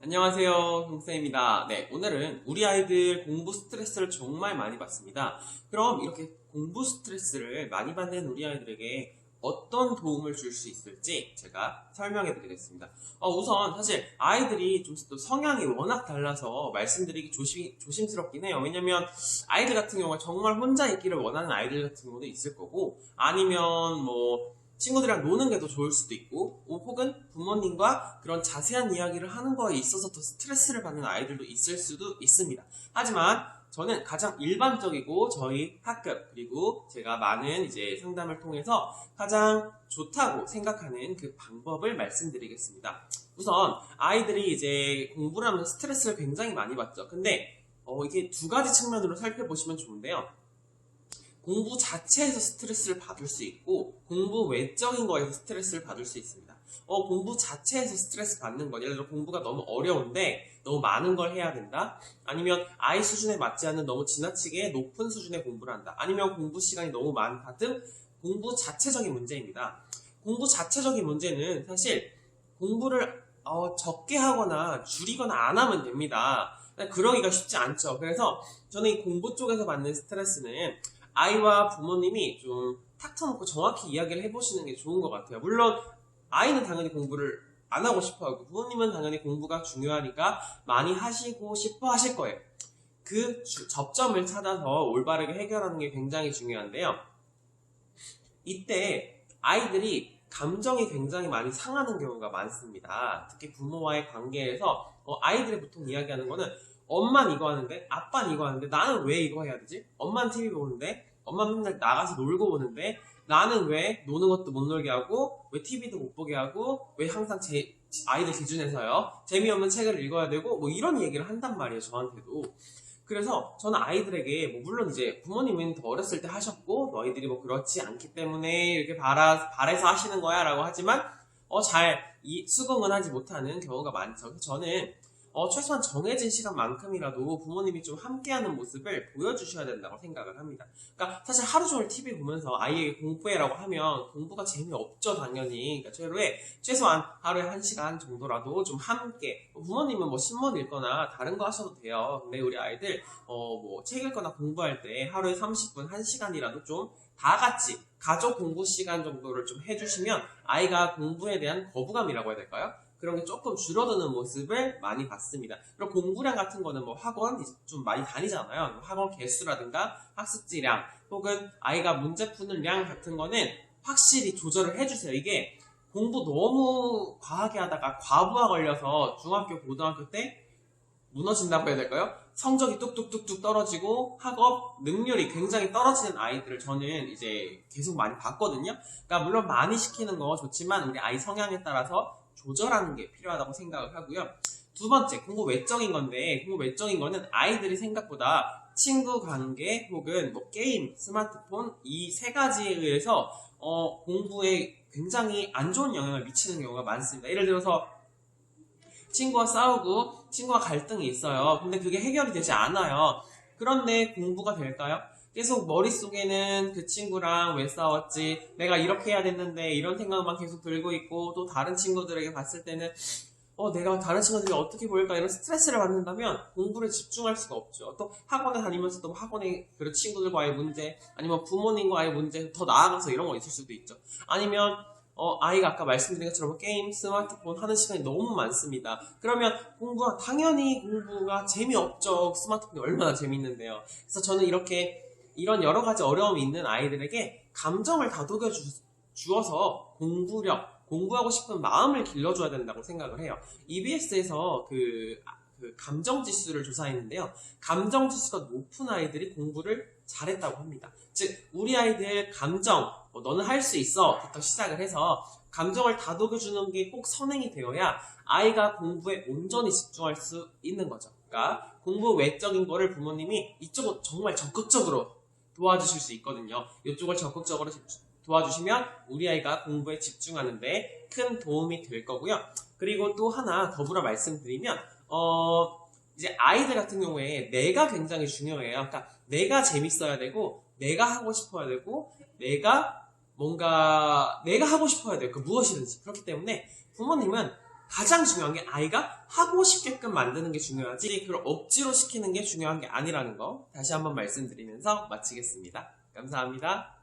안녕하세요, 동쌤입니다. 네, 오늘은 우리 아이들 공부 스트레스를 정말 많이 받습니다. 그럼 이렇게 공부 스트레스를 많이 받는 우리 아이들에게 어떤 도움을 줄 수 있을지 제가 설명해 드리겠습니다. 우선 사실 아이들이 좀 또 성향이 워낙 달라서 말씀드리기 조심스럽긴 해요. 왜냐면 아이들 같은 경우가 정말 혼자 있기를 원하는 아이들 같은 경우도 있을 거고, 아니면 뭐 친구들이랑 노는 게 더 좋을 수도 있고, 혹은 부모님과 그런 자세한 이야기를 하는 거에 있어서 더 스트레스를 받는 아이들도 있을 수도 있습니다. 하지만 저는 가장 일반적이고 저희 학급 그리고 제가 많은 이제 상담을 통해서 가장 좋다고 생각하는 그 방법을 말씀드리겠습니다. 우선 아이들이 이제 공부를 하면서 스트레스를 굉장히 많이 받죠. 근데 이게 두 가지 측면으로 살펴보시면 좋은데요. 공부 자체에서 스트레스를 받을 수 있고 공부 외적인 거에서 스트레스를 받을 수 있습니다. 공부 자체에서 스트레스 받는 건 예를 들어 공부가 너무 어려운데 너무 많은 걸 해야 된다. 아니면 아이 수준에 맞지 않는 너무 지나치게 높은 수준의 공부를 한다. 아니면 공부 시간이 너무 많다 등 공부 자체적인 문제입니다. 공부 자체적인 문제는 사실 공부를 적게 하거나 줄이거나 안 하면 됩니다. 그러기가 쉽지 않죠. 그래서 저는 이 공부 쪽에서 받는 스트레스는 아이와 부모님이 좀 탁 터놓고 정확히 이야기를 해보시는 게 좋은 것 같아요. 물론 아이는 당연히 공부를 안 하고 싶어 하고 부모님은 당연히 공부가 중요하니까 많이 하시고 싶어 하실 거예요. 그 접점을 찾아서 올바르게 해결하는 게 굉장히 중요한데요. 이때 아이들이 감정이 굉장히 많이 상하는 경우가 많습니다. 특히 부모와의 관계에서 아이들이 보통 이야기하는 거는 엄마는 이거 하는데 아빠는 이거 하는데 나는 왜 이거 해야 되지? 엄마는 TV 보는데 엄마는 맨날 나가서 놀고 오는데 나는 왜 노는 것도 못 놀게 하고 왜 TV도 못 보게 하고 왜 항상 제 아이들 기준에서요 재미없는 책을 읽어야 되고 뭐 이런 얘기를 한단 말이에요, 저한테도. 그래서 저는 아이들에게 뭐 물론 이제 부모님은 더 어렸을 때 하셨고 너희들이 뭐 그렇지 않기 때문에 이렇게 바래서 하시는 거야 라고 하지만 잘 수긍은 하지 못하는 경우가 많죠. 그래서 저는 최소한 정해진 시간만큼이라도 부모님이 좀 함께하는 모습을 보여주셔야 된다고 생각을 합니다. 그러니까 사실 하루 종일 TV 보면서 아이에게 공부해라고 하면 공부가 재미없죠, 당연히. 그러니까 최소한 하루에 1시간 정도라도 좀 함께, 부모님은 뭐 신문 읽거나 다른 거 하셔도 돼요. 근데 우리 아이들 뭐 책 읽거나 공부할 때 하루에 30분, 1시간이라도 좀 다 같이 가족 공부 시간 정도를 좀 해주시면 아이가 공부에 대한 거부감이라고 해야 될까요? 그런 게 조금 줄어드는 모습을 많이 봤습니다. 그리고 공부량 같은 거는 뭐 학원 좀 많이 다니잖아요. 학원 개수라든가 학습지량 혹은 아이가 문제 푸는 량 같은 거는 확실히 조절을 해주세요. 이게 공부 너무 과하게 하다가 과부하 걸려서 중학교, 고등학교 때 무너진다고 해야 될까요? 성적이 뚝뚝뚝뚝 떨어지고 학업 능률이 굉장히 떨어지는 아이들을 저는 이제 계속 많이 봤거든요. 그러니까 물론 많이 시키는 거 좋지만 우리 아이 성향에 따라서 조절하는 게 필요하다고 생각을 하고요. 두 번째, 공부 외적인 건데, 공부 외적인 거는 아이들이 생각보다 친구 관계 혹은 뭐 게임, 스마트폰 이 세 가지에 의해서 공부에 굉장히 안 좋은 영향을 미치는 경우가 많습니다. 예를 들어서 친구와 싸우고 친구와 갈등이 있어요. 근데 그게 해결이 되지 않아요. 그런데 공부가 될까요? 계속 머릿속에는 그 친구랑 왜 싸웠지? 내가 이렇게 해야 됐는데 이런 생각만 계속 들고 있고 또 다른 친구들에게 봤을 때는 내가 다른 친구들이 어떻게 보일까 이런 스트레스를 받는다면 공부를 집중할 수가 없죠. 또 학원에 다니면서도 학원의 그 친구들과의 문제 아니면 부모님과의 문제 더 나아가서 이런 거 있을 수도 있죠. 아니면 아이가 아까 말씀드린 것처럼 게임, 스마트폰 하는 시간이 너무 많습니다. 그러면 당연히 공부가 재미없죠. 스마트폰이 얼마나 재밌는데요. 그래서 저는 이런 여러 가지 어려움이 있는 아이들에게 감정을 다독여 주어서 공부하고 싶은 마음을 길러줘야 된다고 생각을 해요. EBS에서 그 감정 지수를 조사했는데요. 감정 지수가 높은 아이들이 공부를 잘했다고 합니다. 즉, 우리 아이들 감정, 너는 할 수 있어 부터 시작을 해서 감정을 다독여주는 게 꼭 선행이 되어야 아이가 공부에 온전히 집중할 수 있는 거죠. 그러니까 공부 외적인 거를 부모님이 이쪽을 정말 적극적으로 도와주실 수 있거든요. 이쪽을 적극적으로 도와주시면 우리 아이가 공부에 집중하는데 큰 도움이 될 거고요. 그리고 또 하나 더불어 말씀드리면 이제 아이들 같은 경우에 내가 굉장히 중요해요. 그러니까 내가 재밌어야 되고 내가 하고 싶어야 되고 내가 하고 싶어야 돼요. 그 무엇이든지. 그렇기 때문에 부모님은 가장 중요한 게 아이가 하고 싶게끔 만드는 게 중요하지 그걸 억지로 시키는 게 중요한 게 아니라는 거 다시 한번 말씀드리면서 마치겠습니다. 감사합니다.